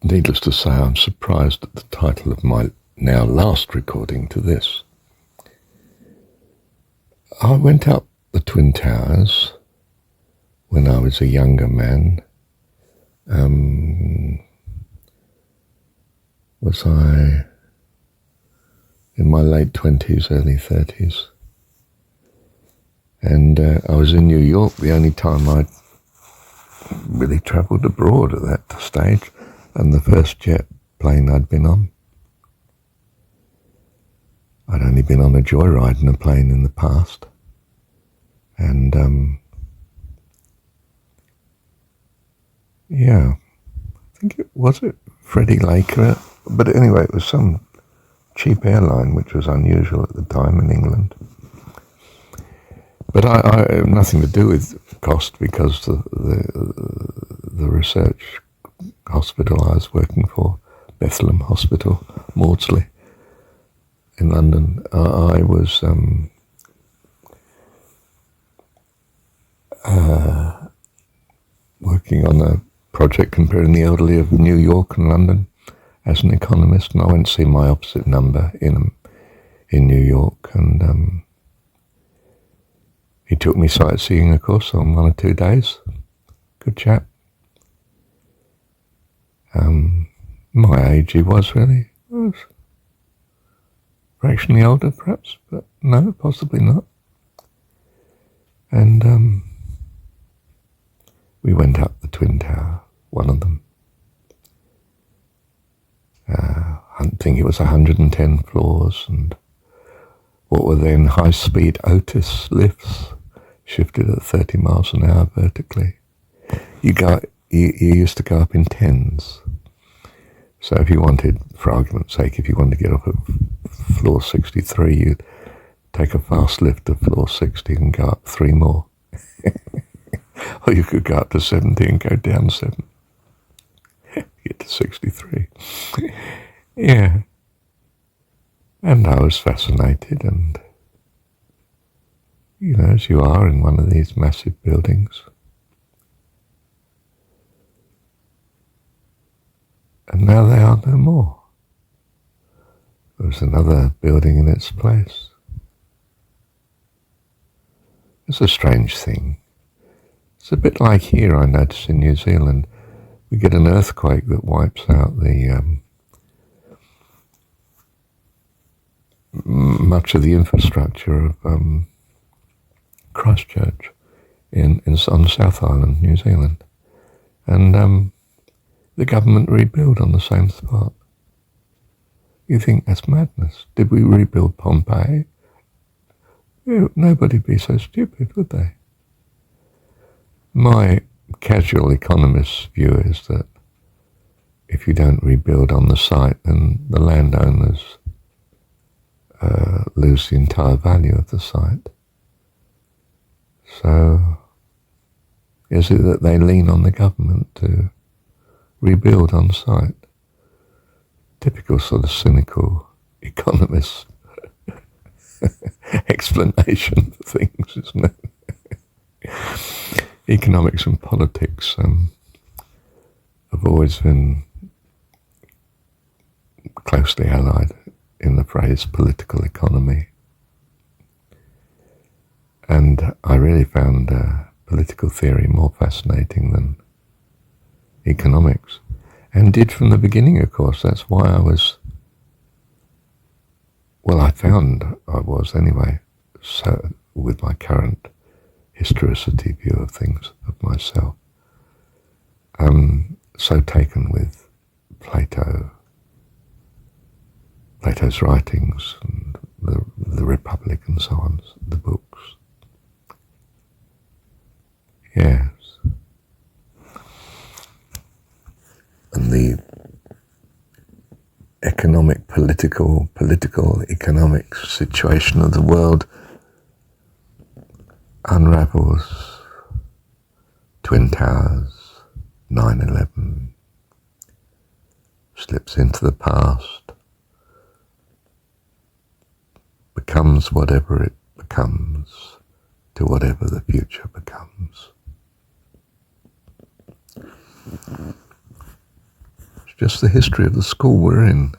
Needless to say, I'm surprised at the title of my now last recording to this. I went up the Twin Towers when I was a younger man. Was I in my late 20s, early 30s? And I was in New York, the only time I'd really travelled abroad at that stage, and the first jet plane I'd been on. I'd only been on a joyride in a plane in the past. And yeah, I think it was Freddie Laker, but anyway, it was some cheap airline, which was unusual at the time in England. But I have nothing to do with cost, because the research hospital I was working for, Bethlehem Hospital, Maudsley, in London, I was working on a project comparing the elderly of New York and London as an economist, and I went to see my opposite number in New York, and he took me sightseeing, of course, on 1 or 2 days. Good chap. My age he was, really. I was fractionally older, perhaps, but no, possibly not. And we went up the Twin Tower, one of them. I think it was 110 floors, and what were then high-speed Otis lifts, shifted at 30 miles an hour vertically. You used to go up in 10s. So if you wanted, for argument's sake, if you wanted to get off at floor 63, you'd take a fast lift to floor 60 and go up 3 more. Or you could go up to 70 and go down 7. Get to 63. Yeah. And I was fascinated, and, you know, as you are in one of these massive buildings. And now they are no more. There was another building in its place. It's a strange thing. It's a bit like here, I notice, in New Zealand. We get an earthquake that wipes out the much of the infrastructure of Christchurch on South Island, New Zealand. And the government rebuild on the same spot. You think that's madness. Did we rebuild Pompeii? Nobody'd be so stupid, would they? My casual economist's view is that if you don't rebuild on the site, then the landowners lose the entire value of the site. So, is it that they lean on the government to rebuild on site? Typical sort of cynical economist explanation for things, isn't it? Economics and politics have always been closely allied in the phrase political economy. And I really found political theory more fascinating than economics. And did from the beginning, of course. That's why I was, well, I found I was anyway, so with my current historicity view of things, of myself, so taken with Plato's writings and the Republic and so on, the books. Yes. And the political, economic situation of the world unravels. Twin Towers, 9/11, slips into the past, becomes whatever it becomes, to whatever the future becomes. It's just the history of the school we're in.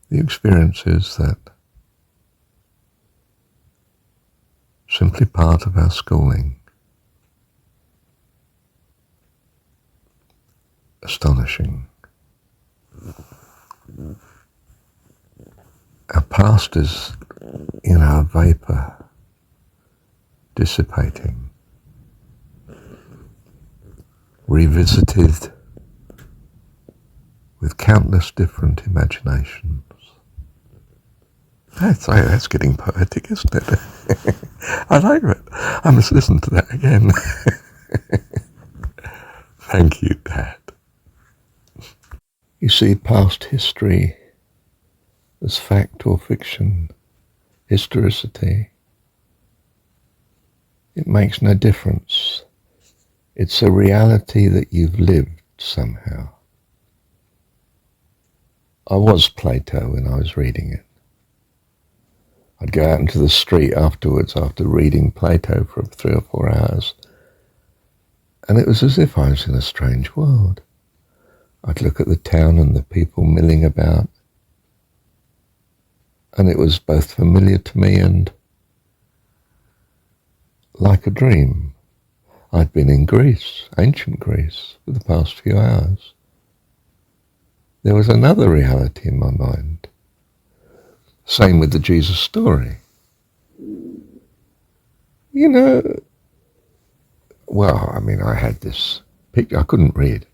The experience is that simply part of our schooling. Astonishing. Our past is in our vapor, dissipating, revisited with countless different imaginations. That's getting poetic, isn't it? I like it. I must listen to that again. Thank you, Dad. You see, past history as fact or fiction, historicity, it makes no difference. It's a reality that you've lived somehow. I was Plato when I was reading it. I'd go out into the street afterwards after reading Plato for 3 or 4 hours, and it was as if I was in a strange world. I'd look at the town and the people milling about, and it was both familiar to me and like a dream. I'd been in Greece, ancient Greece, for the past few hours. There was another reality in my mind. Same with the Jesus story. You know, well, I mean, I had this picture. I couldn't read.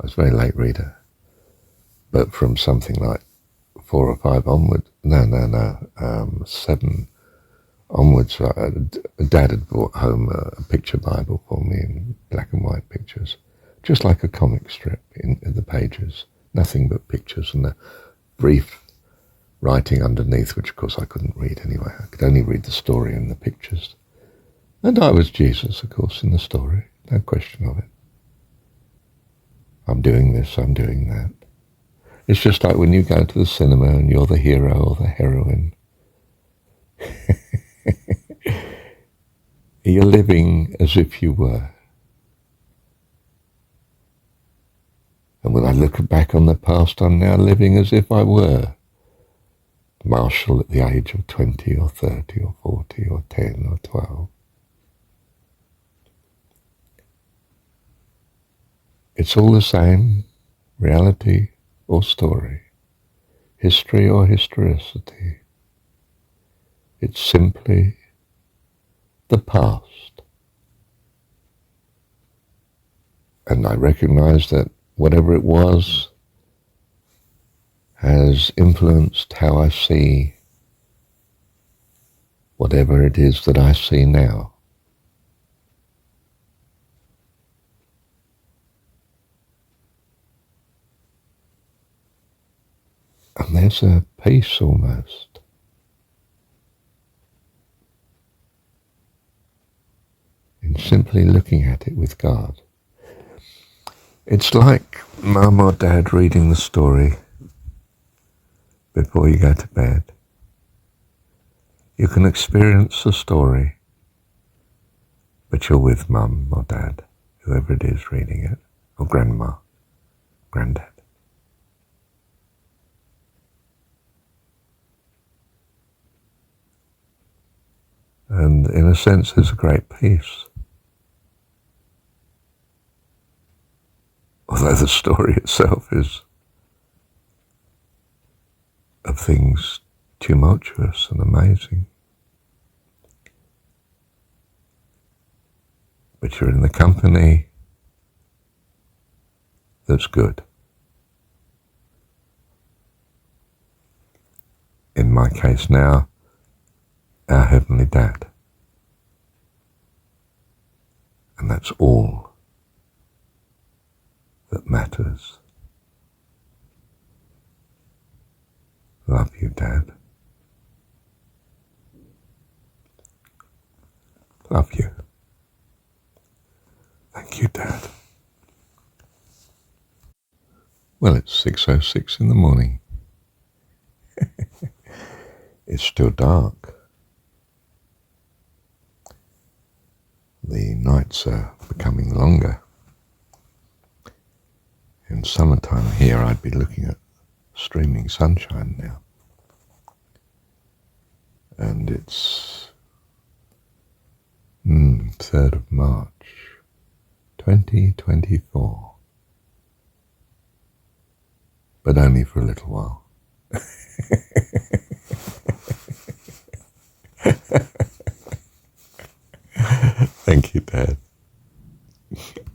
I was a very late reader. But from something like 4 or 5 onwards, 7 onwards, Dad had brought home a picture Bible for me in black and white pictures, just like a comic strip in the pages, nothing but pictures and a brief writing underneath, which of course I couldn't read anyway. I could only read the story and the pictures. And I was Jesus, of course, in the story, no question of it. I'm doing this, I'm doing that. It's just like when you go to the cinema and you're the hero or the heroine. You're living as if you were. And when I look back on the past, I'm now living as if I were Marshall at the age of 20 or 30 or 40 or 10 or 12. It's all the same, reality or story, history or historicity. It's simply the past. And I recognize that whatever it was has influenced how I see whatever it is that I see now. And there's a peace almost. In simply looking at it with God. It's like Mum or Dad reading the story before you go to bed. You can experience the story, but you're with Mum or Dad, whoever it is reading it, or Grandma, Granddad. And in a sense, there's a great peace. Although the story itself is of things tumultuous and amazing. But you're in the company that's good. In my case now, our Heavenly Dad. And that's all that matters. Love you, Dad. Love you. Thank you, Dad. Well, it's 6:06 in the morning. It's still dark. The nights are becoming longer. In summertime here, I'd be looking at streaming sunshine now. And it's 3rd of March, 2024. But only for a little while.